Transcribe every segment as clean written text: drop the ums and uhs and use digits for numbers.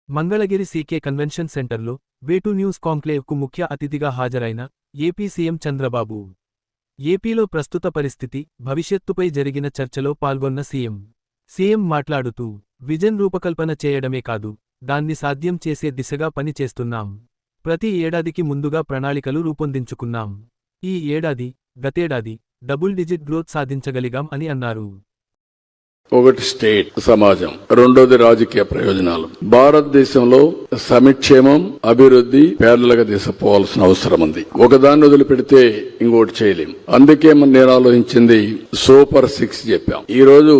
Mangalagiri CK convention సెంటర్లో వేటు news కాంక్లేవ్కు ముఖ్య అతిథిగా హాజరైన ఏపీ సీఎం చంద్రబాబు. ఏపీలో ప్రస్తుత పరిస్థితి, భవిష్యత్తుపై జరిగిన చర్చలో పాల్గొన్న సీఎం మాట్లాడుతూ, విజన్ రూపకల్పన చేయడమే కాదు, దాన్ని సాధ్యం చేసే దిశగా పని చేస్తున్నాం. ప్రతి ఏడాదికి ముందుగా ప్రణాళికలు రూపొందించుకున్నాం. ఈ ఏడాది, గతేడాది డబుల్ డిజిట్ గ్రోత్ సాధించగలిగాం అని అన్నారు. ఒకటి స్టేట్ సమాజం, రెండోది రాజకీయ ప్రయోజనాలు. భారతదేశంలో సంక్షేమం, అభివృద్ధి పేర్లగా తీసుకుపోవాల్సిన అవసరం ఉంది. ఒకదాన్ని వదిలిపెడితే ఇంకోటి చేయలేం. అందుకే నేను ఆలోచించింది సూపర్ 6 చెప్పాం. ఈ రోజు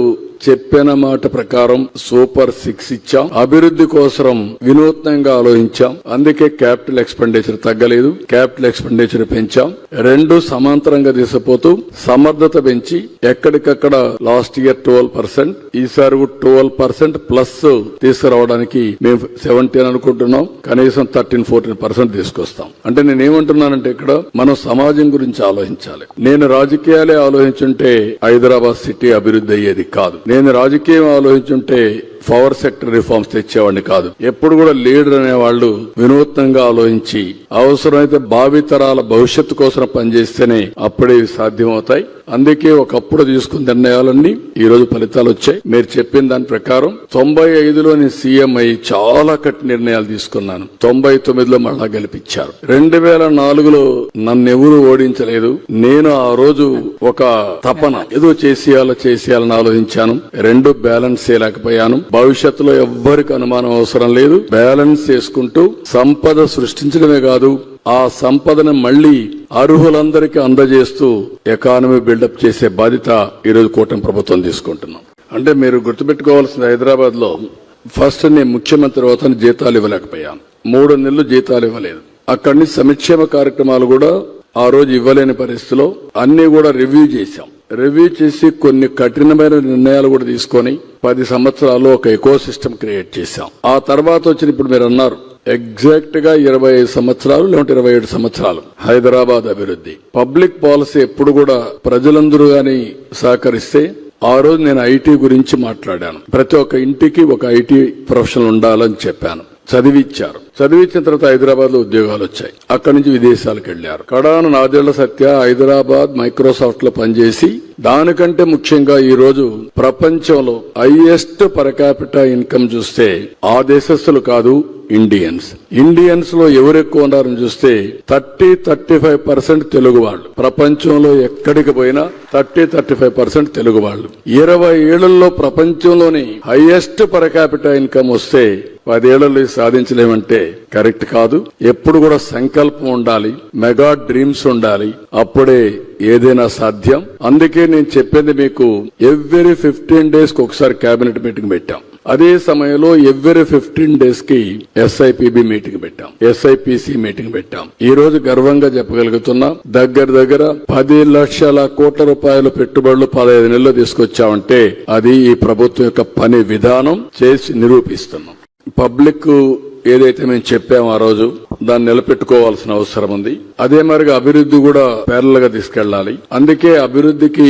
చెప్పిన మాట ప్రకారం సూపర్ 6 ఇచ్చాం. అభివృద్ధి కోసం వినూత్నంగా ఆలోచించాం. అందుకే క్యాపిటల్ ఎక్స్పెండిచర్ తగ్గలేదు, క్యాపిటల్ ఎక్స్పెండిచర్ పెంచాం. రెండు సమాంతరంగా తీసుకుపోతూ సమర్థత పెంచి ఎక్కడికక్కడ లాస్ట్ ఇయర్ 12%, ఈసారి 12% ప్లస్ తీసుకురావడానికి మేము 17 అనుకుంటున్నాం. కనీసం 13-14% తీసుకొస్తాం. అంటే నేనేమంటున్నానంటే ఇక్కడ మనం సమాజం గురించి ఆలోచించాలి. నేను రాజకీయాలే ఆలోచించుంటే హైదరాబాద్ సిటీ అభివృద్ధి అయ్యేది కాదు. నేను రాజకీయం ఆలోచించుంటే పవర్ సెక్టర్ రిఫార్మ్స్ తెచ్చేవాడిని కాదు. ఎప్పుడు కూడా లీడర్ అనేవాళ్లు వినూత్నంగా ఆలోచించి అవసరమైతే భావితరాల భవిష్యత్తు కోసం పనిచేస్తేనే అప్పుడే సాధ్యమవుతాయి. అందుకే ఒకప్పుడు తీసుకున్న నిర్ణయాలన్నీ ఈ రోజు ఫలితాలు వచ్చాయి. మీరు చెప్పిన దాని ప్రకారం 95లో నేను సీఎం అయి చాలా కఠిన నిర్ణయాలు తీసుకున్నాను. 99లో మళ్ళా గెలిపించారు. 2004లో నన్నెవరూ ఓడించలేదు. నేను ఆ రోజు ఒక తపన ఏదో చేసేయాలని ఆలోచించాను. రెండు బ్యాలెన్స్ చేయలేకపోయాను. భవిష్యత్తులో ఎవ్వరికి అనుమానం అవసరం లేదు. బ్యాలెన్స్ చేసుకుంటూ సంపద సృష్టించడమే కాదు, ఆ సంపదను మళ్లీ అర్హులందరికీ అందజేస్తూ ఎకానమీ బిల్డప్ చేసే బాధ్యత ఈరోజు కూటమి ప్రభుత్వం తీసుకుంటున్నాం. అంటే మీరు గుర్తుపెట్టుకోవాల్సింది, హైదరాబాద్ లో ఫస్ట్ నేను ముఖ్యమంత్రి అవుతాను, జీతాలు ఇవ్వలేకపోయాను. 3 నెలలు జీతాలు ఇవ్వలేదు. అక్కడి నుంచి సంక్షేమ కార్యక్రమాలు కూడా ఆ రోజు ఇవ్వలేని పరిస్థితిలో అన్ని కూడా రివ్యూ చేశాం. రివ్యూ చేసి కొన్ని కఠినమైన నిర్ణయాలు కూడా తీసుకొని 10 సంవత్సరాల్లో ఒక ఎకో సిస్టమ్ క్రియేట్ చేశాం. ఆ తర్వాత వచ్చిన ఇప్పుడు మీరు అన్నారు ఎగ్జాక్ట్ గా 25 సంవత్సరాలు లేదంటే 27 సంవత్సరాలు హైదరాబాద్ అభివృద్ధి. పబ్లిక్ పాలసీ ఎప్పుడు కూడా ప్రజలందరూ గాని సహకరిస్తే, ఆ రోజు నేను ఐటీ గురించి మాట్లాడాను. ప్రతి ఒక్క ఇంటికి ఒక ఐటీ ప్రొఫెషనల్ ఉండాలని చెప్పాను. చదివించిన తర్వాత హైదరాబాద్ లో ఉద్యోగాలు వచ్చాయి. అక్కడి నుంచి విదేశాలకు వెళ్లారు. కడాన నాదేళ్ల సత్య హైదరాబాద్ మైక్రోసాఫ్ట్ లో పనిచేసి, దానికంటే ముఖ్యంగా ఈ రోజు ప్రపంచంలో హైయెస్ట్ పర్ క్యాపిటా ఇన్కమ్ చూస్తే ఆ దేశస్తులు కాదు, ఇండియన్స్ లో ఎవరు ఎక్కువ ఉన్నారని చూస్తే 30-35% తెలుగు వాళ్ళు. ప్రపంచంలో ఎక్కడికి పోయినా 30-35% తెలుగు వాళ్ళు. 20 ఏళ్లలో ప్రపంచంలోని హైయెస్ట్ పర్ క్యాపిటా ఇన్కమ్ వస్తే 10 ఏళ్లలో సాధించలేమంటే కరెక్ట్ కాదు. ఎప్పుడు కూడా సంకల్పం ఉండాలి, మెగా డ్రీమ్స్ ఉండాలి, అప్పుడే ఏదైనా సాధ్యం. అందుకే నేను చెప్పింది మీకు, ఎవ్రీ 15 days కి ఒకసారి కేబినెట్ మీటింగ్ పెట్టాం. అదే సమయంలో ఎవ్రీ 15 days కి SIPB మీటింగ్ పెట్టాం, SIPC మీటింగ్ పెట్టాం. ఈ రోజు గర్వంగా చెప్పగలుగుతున్నాం, దగ్గర 10 లక్షల కోట్ల రూపాయల పెట్టుబడులు 15 నెలల్లో తీసుకొచ్చామంటే అది ఈ ప్రభుత్వం యొక్క పని విధానం చేసి నిరూపిస్తున్నాం. పబ్లిక్ ఏదైతే మేము చెప్పామో ఆ రోజు దాన్ని నిలబెట్టుకోవాల్సిన అవసరం ఉంది. అదే మరిగా అభివృద్ధి కూడా ప్యారల్ గా తీసుకెళ్లాలి. అందుకే అభివృద్ధికి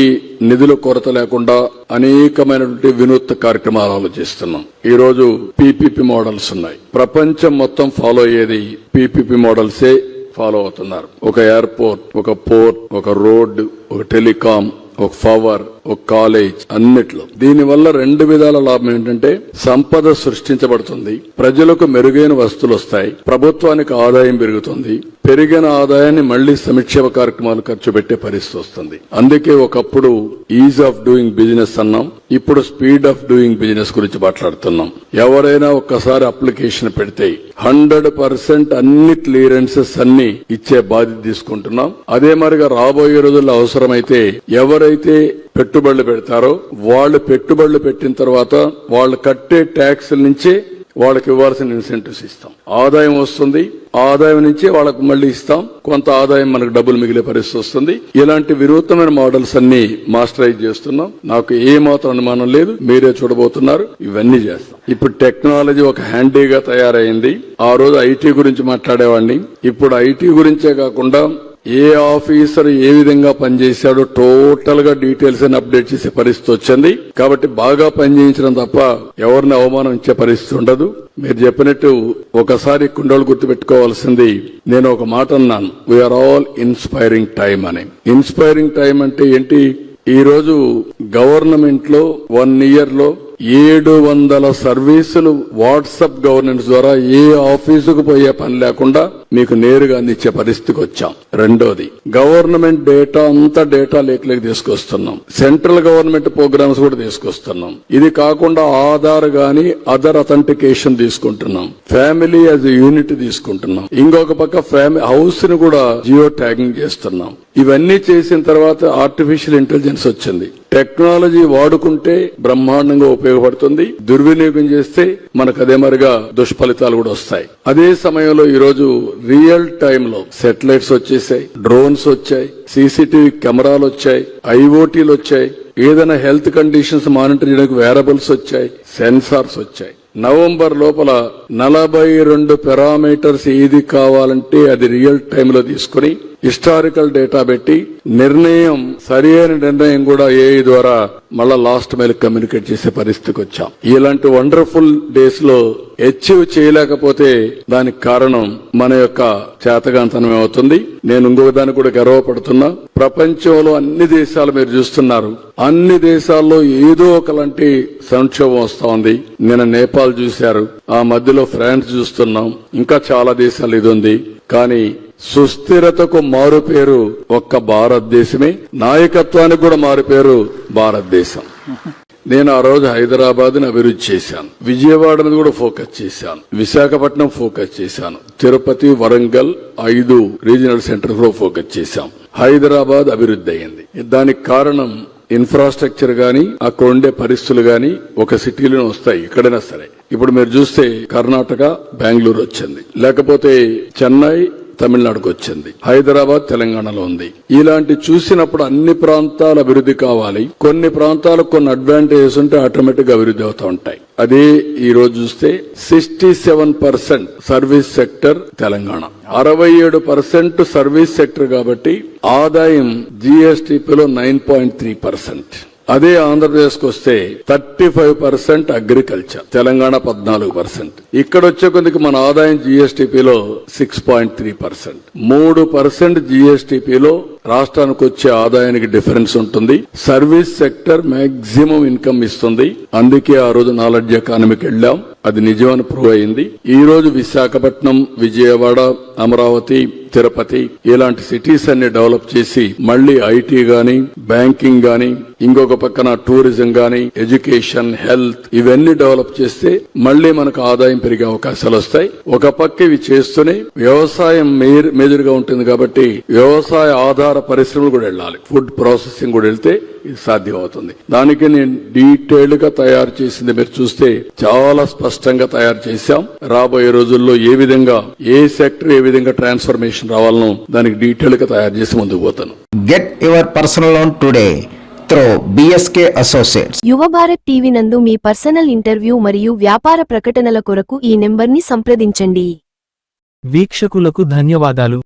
నిధుల కొరత లేకుండా అనేకమైనటువంటి వినూత్న కార్యక్రమాలు ఆలోచిస్తున్నాం. ఈ రోజు PPP మోడల్స్ ఉన్నాయి. ప్రపంచం మొత్తం ఫాలో అయ్యేది PPP మోడల్సే ఫాలో అవుతున్నారు. ఒక ఎయిర్పోర్ట్, ఒక పోర్ట్, ఒక రోడ్, ఒక టెలికాం, ఒక పవర్, ఒక కాలేజ్, అన్నిట్లో. దీనివల్ల 2 విధాల లాభం ఏంటంటే సంపద సృష్టించబడుతుంది, ప్రజలకు మెరుగైన వస్తువులు వస్తాయి, ప్రభుత్వానికి ఆదాయం పెరుగుతుంది. పెరిగిన ఆదాయాన్ని మళ్లీ సంక్షేమ కార్యక్రమాలు ఖర్చు పెట్టే పరిస్థితి వస్తుంది. అందుకే ఒకప్పుడు ఈజ్ ఆఫ్ డూయింగ్ బిజినెస్ అన్నాం, ఇప్పుడు స్పీడ్ ఆఫ్ డూయింగ్ బిజినెస్ గురించి మాట్లాడుతున్నాం. ఎవరైనా ఒక్కసారి అప్లికేషన్ పెడితే 100% అన్ని క్లియరెన్సెస్ అన్ని ఇచ్చే బాధ్యత తీసుకుంటున్నాం. అదే మరిగా రాబోయే రోజుల్లో అవసరమైతే ఎవరైతే పెట్టుబడులు పెడతారో వాళ్ళు పెట్టుబడులు పెట్టిన తర్వాత వాళ్ళు కట్టే ట్యాక్స్ నుంచే వాళ్ళకి ఇవ్వాల్సిన ఇన్సెంటివ్స్ ఇస్తాం. ఆదాయం వస్తుంది, ఆదాయం నుంచే వాళ్ళకు మళ్లీ ఇస్తాం. కొంత ఆదాయం మనకు డబ్బులు మిగిలే పరిస్థితి వస్తుంది. ఇలాంటి వినూత్నమైన మోడల్స్ అన్ని మాస్టరైజ్ చేస్తున్నాం. నాకు ఏ మాత్రం అనుమానం లేదు, మీరే చూడబోతున్నారు. ఇవన్నీ చేస్తాం. ఇప్పుడు టెక్నాలజీ ఒక హ్యాండీగా తయారైంది. ఆ రోజు ఐటీ గురించి మాట్లాడేవాడిని, ఇప్పుడు ఐటీ గురించే కాకుండా ఏ ఆఫీసర్ ఏ విధంగా పనిచేశాడో టోటల్ గా డీటెయిల్స్ అని అప్డేట్ చేసే పరిస్థితి వచ్చింది. కాబట్టి బాగా పనిచేయించడం తప్ప ఎవరిని అవమానం ఇచ్చే పరిస్థితి ఉండదు. మీరు చెప్పినట్టు ఒకసారి కుండోలు గుర్తుపెట్టుకోవాల్సింది, నేను ఒక మాట అన్నాను, వీఆర్ ఆల్ ఇన్స్పైరింగ్ టైం అని. ఇన్స్పైరింగ్ టైం అంటే ఏంటి? ఈ రోజు గవర్నమెంట్ లో 1 ఇయర్ లో 700 సర్వీసులు వాట్సాప్ గవర్నెన్స్ ద్వారా ఏ ఆఫీసుకు పోయే పని లేకుండా మీకు నేరుగా అందించే పరిస్థితికి వచ్చాం. రెండోది, గవర్నమెంట్ డేటా అంతా డేటా లేక్ తీసుకొస్తున్నాం. సెంట్రల్ గవర్నమెంట్ ప్రోగ్రామ్స్ కూడా తీసుకొస్తున్నాం. ఇది కాకుండా ఆధార్ గాని అదర్ అథెంటికేషన్ తీసుకుంటున్నాం. ఫ్యామిలీ యాజ్ యూనిట్ తీసుకుంటున్నాం. ఇంకొక పక్క హౌస్ ని కూడా జియో ట్యాగింగ్ చేస్తున్నాం. ఇవన్నీ చేసిన తర్వాత ఆర్టిఫిషియల్ ఇంటెలిజెన్స్ వచ్చింది. టెక్నాలజీ వాడుకుంటే బ్రహ్మాండంగా ఉపయోగపడుతుంది. దుర్వినియోగం చేస్తే మనకు అదే మరిగా దుష్ఫలితాలు కూడా వస్తాయి. అదే సమయంలో ఈ రోజు రియల్ టైమ్ లో శాటిలైట్స్ వచ్చేసాయి, డ్రోన్స్ వచ్చాయి, సీసీటీవీ కెమెరాలు వచ్చాయి, ఐఓటీలు వచ్చాయి, ఏదైనా హెల్త్ కండిషన్స్ మానిటర్ చేయడానికి వేరబుల్స్ వచ్చాయి, సెన్సార్స్ వచ్చాయి. నవంబర్ లోపల 42 పారామీటర్స్ ఏది కావాలంటే అది రియల్ టైమ్ లో తీసుకుని హిస్టారికల్ డేటా పెట్టి సరైన నిర్ణయం కూడా ఏఐ ద్వారా మళ్ళా లాస్ట్ మైల్ కమ్యూనికేట్ చేసే పరిస్థితికి వచ్చాం. ఇలాంటి వండర్ఫుల్ డేస్ లో అచీవ్ చేయలేకపోతే దానికి కారణం మన యొక్క చేతగాంతనం అవుతుంది. నేను ఇంకొక దానికి కూడా గర్వపడుతున్నా. ప్రపంచంలో అన్ని దేశాలు మీరు చూస్తున్నారు, అన్ని దేశాల్లో ఏదో ఒకలాంటి సంక్షోభం వస్తా ఉంది. నేను నేపాల్ చూశారు, ఆ మధ్యలో ఫ్రాన్స్ చూస్తున్నాం, ఇంకా చాలా దేశాలు ఇది ఉంది. కానీ సుస్థిరతకు మారుపేరు ఒక్క భారతదేశమే, నాయకత్వానికి కూడా మారుపేరు భారతదేశం. నేను ఆ రోజు హైదరాబాద్ ని అభివృద్ధి చేశాను, విజయవాడ మీద కూడా ఫోకస్ చేశాను, విశాఖపట్నం ఫోకస్ చేశాను, తిరుపతి, వరంగల్ 5 రీజనల్ సెంటర్ కూడా ఫోకస్ చేశాం. హైదరాబాద్ అభివృద్ధి అయింది. దానికి కారణం ఇన్ఫ్రాస్ట్రక్చర్ గాని అక్కడ ఉండే పరిస్థితులు గాని ఒక సిటీలోనే వస్తాయి, ఎక్కడైనా సరే. ఇప్పుడు మీరు చూస్తే కర్ణాటక బెంగళూరు వచ్చింది, లేకపోతే చెన్నై తమిళనాడుకు వచ్చింది, హైదరాబాద్ తెలంగాణలో ఉంది. ఇలాంటి చూసినప్పుడు అన్ని ప్రాంతాలు అభివృద్ధి కావాలి. కొన్ని ప్రాంతాలకు కొన్ని అడ్వాంటేజెస్ ఉంటే ఆటోమేటిక్ గా అభివృద్ధి అవుతూ ఉంటాయి. అదే ఈ రోజు చూస్తే 67% service sector Telangana, 67% service sector. కాబట్టి ఆదాయం జీఎస్టీపీలో 9.3%. అదే ఆంధ్రప్రదేశ్ కు వస్తే 35% అగ్రికల్చర్, తెలంగాణ 14%. ఇక్కడ వచ్చే కొద్దికి మన ఆదాయం జీఎస్టీపీలో 6.3%. 3% జీఎస్టీపీలో రాష్ట్రానికి వచ్చే ఆదాయానికి డిఫరెన్స్ ఉంటుంది. సర్వీస్ సెక్టర్ మాక్సిమం ఇన్కమ్ ఇస్తుంది. అందుకే ఆ రోజు నాలెడ్జ్ ఎకానమీకి వెళ్ళాం, అది నిజమని ప్రూవ్ అయింది. ఈ రోజు విశాఖపట్నం, విజయవాడ, అమరావతి, తిరుపతి ఇలాంటి సిటీస్ అన్ని డెవలప్ చేసి మళ్లీ ఐటీ గాని, బ్యాంకింగ్ గాని, ఇంకొక పక్కన టూరిజం గాని, ఎడ్యుకేషన్, హెల్త్ ఇవన్నీ డెవలప్ చేస్తే మళ్లీ మనకు ఆదాయం పెరిగే అవకాశాలు వస్తాయి. ఒక పక్క ఇవి చేస్తూనే వ్యవసాయం మేజర్ గా ఉంటుంది. కాబట్టి వ్యవసాయ ఆధార పరిశ్రమలు కూడా వెళ్ళాలి, ఫుడ్ ప్రాసెసింగ్ కూడా వెళ్తే ఇది సాధ్యం అవుతుంది. దానికి నేను డీటెయిల్డ్ గా తయారు చేసింది మీరు చూస్తే చాలా స్పష్టంగా తయారు చేశాం. రాబోయే రోజుల్లో ఏ విధంగా ఏ సెక్టర్ ఏ విధంగా ట్రాన్స్ఫర్మేషన్ రావాలనో దానికి డీటెయిల్డ్ గా తయారు చేసి ముందుకు పోతాను. Get your personal loan today through BSK associates. యువ భారత్ టీవీ నందు మీ పర్సనల్ ఇంటర్వ్యూ మరియు వ్యాపార ప్రకటనల కొరకు ఈ నెంబర్ని సంప్రదించండి. వీక్షకులకు ధన్యవాదాలు.